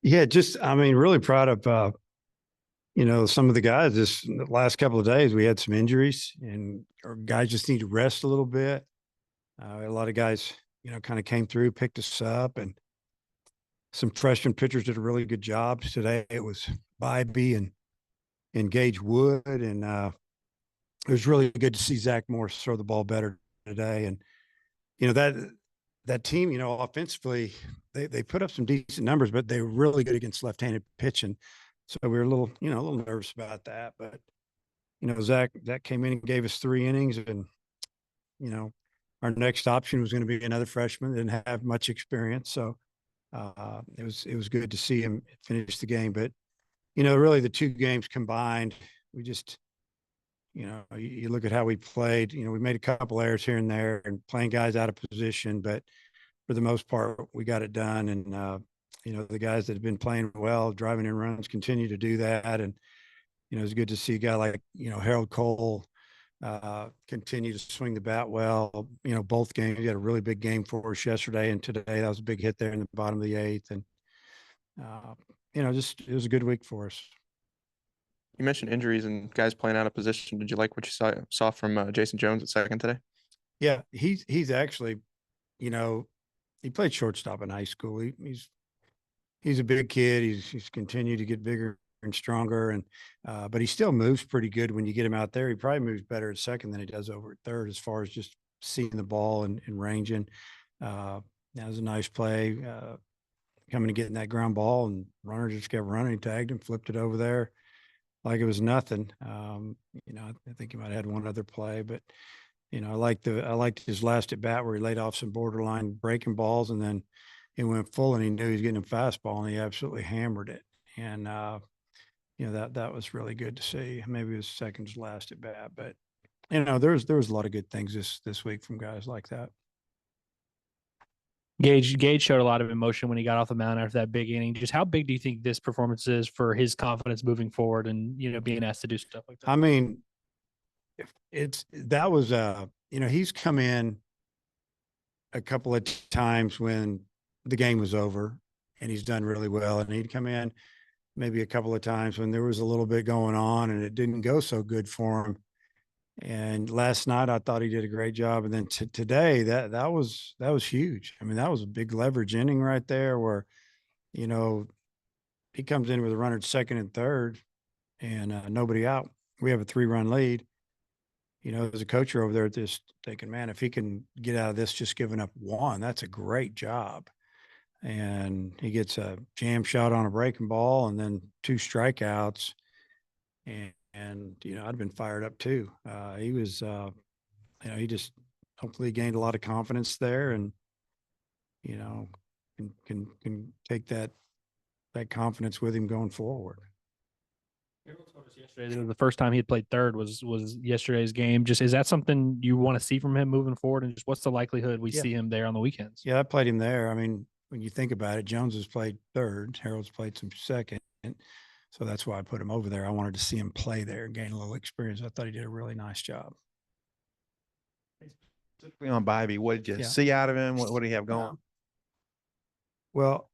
Yeah, I mean, really proud of, some of the guys the last couple of days. We had some injuries and our guys just need to rest a little bit. A lot of guys, kind of came through, picked us up, and some freshman pitchers did a really good job today. It was Bybee and Gage Wood, and it was really good to see Zach Morris throw the ball better today. And that team, offensively, they put up some decent numbers, but they were really good against left-handed pitching. So we were a little nervous about that. But Zach came in and gave us 3 innings, and our next option was going to be another freshman that didn't have much experience. So it was good to see him finish the game. But really the 2 games combined, we just you look at how we played. We made a couple errors here and there and playing guys out of position, but for the most part, we got it done. And the guys that have been playing well, driving in runs, continue to do that. And it's good to see a guy like Harold Cole continue to swing the bat well. Both games. He had a really big game for us yesterday and today. That was a big hit there in the bottom of the 8th. And just it was a good week for us. You mentioned injuries and guys playing out of position. Did you like what you saw from Jason Jones at second today? Yeah, he's actually, he played shortstop in high school. He's a big kid. He's continued to get bigger and stronger, and but he still moves pretty good when you get him out there. He probably moves better at second than he does over at third, as far as just seeing the ball and ranging. That was a nice play, coming and getting that ground ball, and runner just kept running. He tagged him, flipped it over there like it was nothing. I think he might have had one other play, but I liked his last at bat where he laid off some borderline breaking balls, and then he went full, and he knew he was getting a fastball, and he absolutely hammered it. And that was really good to see. Maybe it was second to last at bat, but there was a lot of good things this week from guys like that. Gage showed a lot of emotion when he got off the mound after that big inning. Just how big do you think this performance is for his confidence moving forward and being asked to do stuff like that? I mean, he's come in a couple of times when the game was over and he's done really well, and he'd come in maybe a couple of times when there was a little bit going on and it didn't go so good for him. And last night I thought he did a great job. And then today that was huge. I mean, that was a big leverage inning right there where, he comes in with a runner at second and third and nobody out. We have a 3-run lead. As a coach over there, just thinking, man, if he can get out of this just giving up 1, that's a great job. And he gets a jam shot on a breaking ball and then 2 strikeouts. And I'd been fired up too. He was, he just hopefully gained a lot of confidence there, and can take that confidence with him going forward. Yesterday, the first time he had played third was yesterday's game. Just is that something you want to see from him moving forward, and just what's the likelihood we see him there on the weekends? Yeah, I played him there. I mean, when you think about it, Jones has played third, Harold's played some second. So that's why I put him over there. I wanted to see him play there and gain a little experience. I thought he did a really nice job. Specifically on Bybee, what did you see out of him? What did he have going? Well,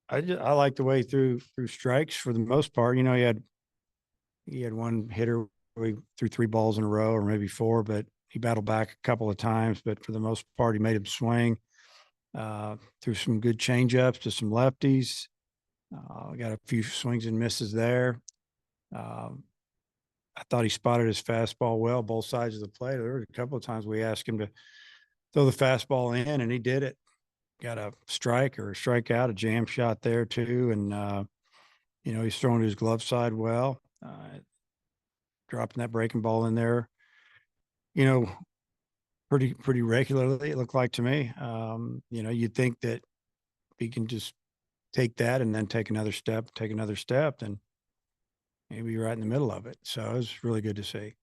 I like the way he threw strikes for the most part. He had one hitter where he threw 3 balls in a row, or maybe 4, but he battled back a couple of times. But for the most part, he made him swing. Threw some good changeups to some lefties. Got a few swings and misses there. I thought he spotted his fastball well, both sides of the plate. There were a couple of times we asked him to throw the fastball in, and he did it. Got a strike or a strikeout, a jam shot there too. And, he's throwing his glove side well, dropping that breaking ball in there, pretty regularly, it looked like to me. You'd think that he can just take that and then take another step, and maybe you're right in the middle of it. So it was really good to see.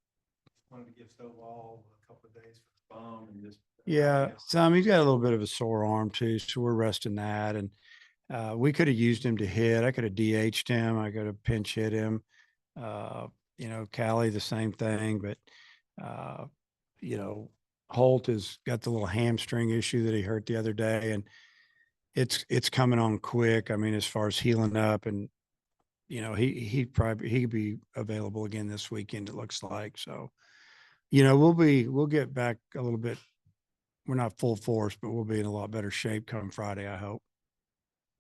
Wanted to give Stovall a couple of days for the bum and just. Yeah, he's got a little bit of a sore arm too, so we're resting that. And we could have used him to hit. I could have DH'd him. I could have pinch hit him. Callie, the same thing. But, Holt has got the little hamstring issue that he hurt the other day. And, it's coming on quick. I mean, as far as healing up, and he could be available again this weekend, it looks like. So, we'll get back a little bit. We're not full force, but we'll be in a lot better shape come Friday, I hope.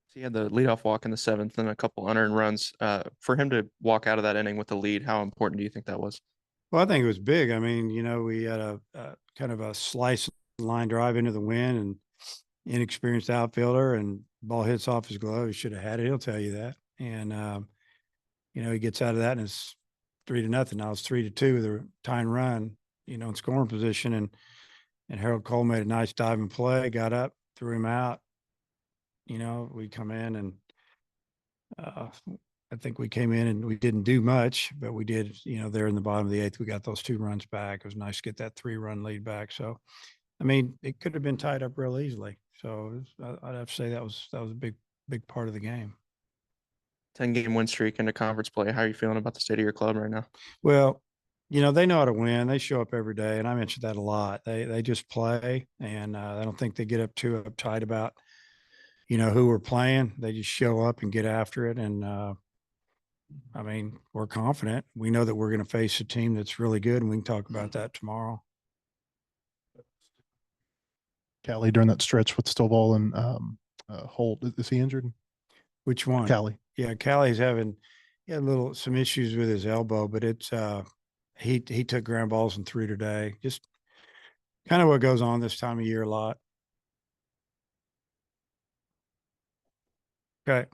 So he had the leadoff walk in the seventh and a couple unearned runs. For him to walk out of that inning with the lead, how important do you think that was? Well, I think it was big. I mean, we had a kind of a slice line drive into the wind, and inexperienced outfielder, and ball hits off his glove. He should have had it. He'll tell you that. And, he gets out of that, and it's 3-0. Now it's 3-2 with a tying run, in scoring position. And Harold Cole made a nice diving play, got up, threw him out. We come in, and I think we came in and we didn't do much, but we did, there in the bottom of the eighth, we got those 2 runs back. It was nice to get that 3-run lead back. So, I mean, it could have been tied up real easily. So I'd have to say that was a big part of the game. 10-game win streak into conference play. How are you feeling about the state of your club right now? Well, they know how to win. They show up every day, and I mentioned that a lot. They just play, and I don't think they get up too uptight about, who we're playing. They just show up and get after it. And I mean, we're confident. We know that we're going to face a team that's really good, and we can talk about that tomorrow. Callie during that stretch with Stovall and Holt. Is he injured? Which one? Callie. Yeah, Callie's having some issues with his elbow, but it's he took ground balls and threw today. Just kind of what goes on this time of year a lot. Okay.